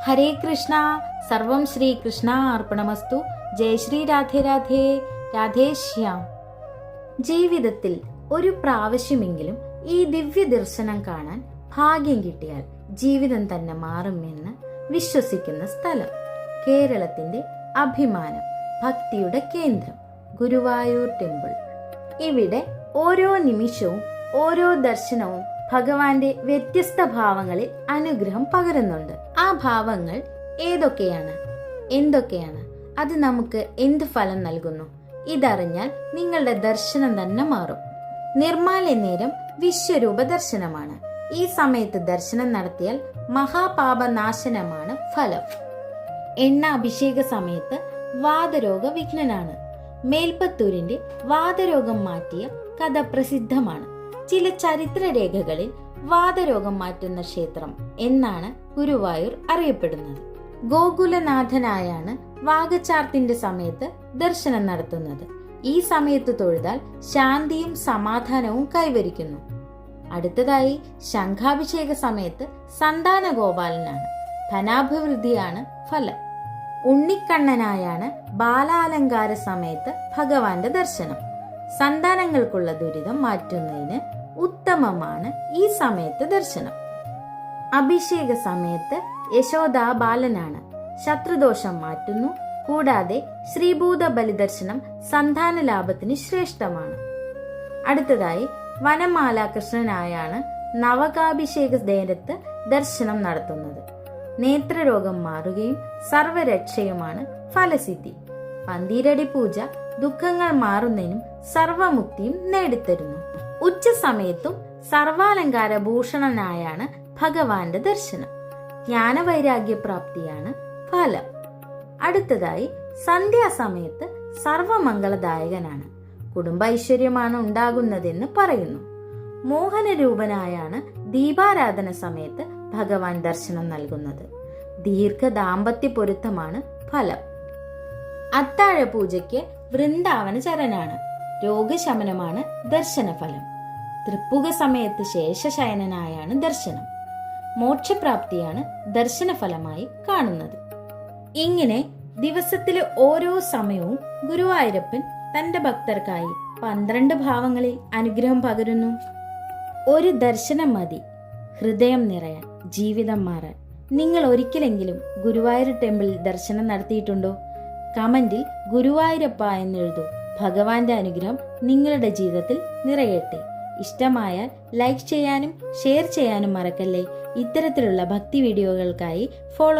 ഹരേ കൃഷ്ണ. സർവം ശ്രീകൃഷ്ണ അർപ്പണമസ്തു. ജയ ശ്രീ രാധേ രാധേ. രാധേശ്യാം. ജീവിതത്തിൽ ഒരു പ്രാവശ്യമെങ്കിലും ഈ ദിവ്യ ദർശനം കാണാൻ ഭാഗ്യം കിട്ടിയാൽ ജീവിതം തന്നെ മാറുമെന്ന് വിശ്വസിക്കുന്ന സ്ഥലം, കേരളത്തിന്റെ അഭിമാനം, ഭക്തിയുടെ കേന്ദ്രം ഗുരുവായൂർ ടെമ്പിൾ. ഇവിടെ ഓരോ നിമിഷവും ഓരോ ദർശനവും ഭഗവാന്റെ വ്യത്യസ്ത ഭാവങ്ങളിൽ അനുഗ്രഹം പകരുന്നുണ്ട്. ആ ഭാവങ്ങൾ ഏതൊക്കെയാണ്, എന്തൊക്കെയാണ്, അത് നമുക്ക് എന്ത് ഫലം നൽകുന്നു? ഇതറിഞ്ഞാൽ നിങ്ങളുടെ ദർശനം തന്നെ മാറും. നിർമ്മാല്യ നേരം വിശ്വരൂപ ദർശനമാണ്. ഈ സമയത്ത് ദർശനം നടത്തിയാൽ മഹാപാപനാശനമാണ് ഫലം. എണ്ണ അഭിഷേക സമയത്ത് വാതരോഗ വിഘ്നനാണ്. മേൽപ്പത്തൂരിന്റെ വാതരോഗം മാറ്റിയ കഥ പ്രസിദ്ധമാണ്. ചില ചരിത്രരേഖകളിൽ വാതരോഗം മാറ്റുന്ന ക്ഷേത്രം എന്നാണ് ഗുരുവായൂർ അറിയപ്പെടുന്നത്. ഗോകുലനാഥനായാണ് വാഗചാർത്തിന്റെ സമയത്ത് ദർശനം നടത്തുന്നത്. ഈ സമയത്ത് തൊഴുതാൽ ശാന്തിയും സമാധാനവും കൈവരിക്കുന്നു. അടുത്തതായി ശംഖാഭിഷേക സമയത്ത് സന്താന ഗോപാലനാണ്. ധനാഭിവൃദ്ധിയാണ് ഫലം. ഉണ്ണിക്കണ്ണനായാണ് ബാലാലങ്കാര സമയത്ത് ഭഗവാന്റെ ദർശനം. സന്താനങ്ങൾക്കുള്ള ദുരിതം മാറ്റുന്നതിന് ഉത്തമമാണ് ഈ സമയത്ത് ദർശനം. അഭിഷേക സമയത്ത് യശോദാ ബാലനാണ്. ശത്രുദോഷം മാറ്റുന്നു. കൂടാതെ ശ്രീഭൂത ബലിദർശനം സന്താന ലാഭത്തിന് ശ്രേഷ്ഠമാണ്. അടുത്തതായി വനമാല കൃഷ്ണനായാണ് നവകാഭിഷേക നേരത്ത് ദർശനം നടത്തുന്നത്. നേത്രരോഗം മാറുകയും സർവരക്ഷയുമാണ് ഫലസിദ്ധി. പന്തീരടി പൂജ ദുഃഖങ്ങൾ മാറുന്നതിനും സർവമുക്തിയും നേടിത്തരുന്നു. ഉച്ച സമയത്തും സർവാലങ്കാര ഭൂഷണനായാണ് ഭഗവാന്റെ ദർശനം. ജ്ഞാനവൈരാഗ്യപ്രാപ്തിയാണ് ഫലം. അടുത്തതായി സന്ധ്യാസമയത്ത് സർവമംഗളദായകനാണ്. കുടുംബ ഐശ്വര്യമാണ് ഉണ്ടാകുന്നതെന്ന് പറയുന്നു. മോഹനരൂപനായാണ് ദീപാരാധന സമയത്ത് ഭഗവാൻ ദർശനം നൽകുന്നത്. ദീർഘ ദാമ്പത്യ പൊരുത്തമാണ് ഫലം. അത്താഴ പൂജയ്ക്ക് വൃന്ദാവന ചരനാണ്. രോഗശമനമാണ് ദർശനഫലം. തൃപ്പുക സമയത്ത് ശേഷശയനനായാണ് ദർശനം. മോക്ഷപ്രാപ്തിയാണ് ദർശനഫലമായി കാണുന്നത്. ഇങ്ങനെ ദിവസത്തിലെ ഓരോ സമയവും ഗുരുവായൂരപ്പൻ തന്റെ ഭക്തർക്കായി 12 ഭാവങ്ങളിൽ അനുഗ്രഹം പകരുന്നു. ഒരു ദർശനം മതി ഹൃദയം നിറയാൻ, ജീവിതം മാറാൻ. നിങ്ങൾ ഒരിക്കലെങ്കിലും ഗുരുവായൂർ ടെമ്പിളിൽ ദർശനം നടത്തിയിട്ടുണ്ടോ? കമന്റിൽ ഗുരുവായൂരപ്പ എന്നെഴുതൂ. ഭഗവാന്റെ അനുഗ്രഹം നിങ്ങളുടെ ജീവിതത്തിൽ നിറയട്ടെ. ഇഷ്ടമായാൽ ലൈക്ക് ചെയ്യാനും ഷെയർ ചെയ്യാനും മറക്കല്ലേ. ഇത്തരത്തിലുള്ള ഭക്തി വീഡിയോകൾക്കായി ഫോളോ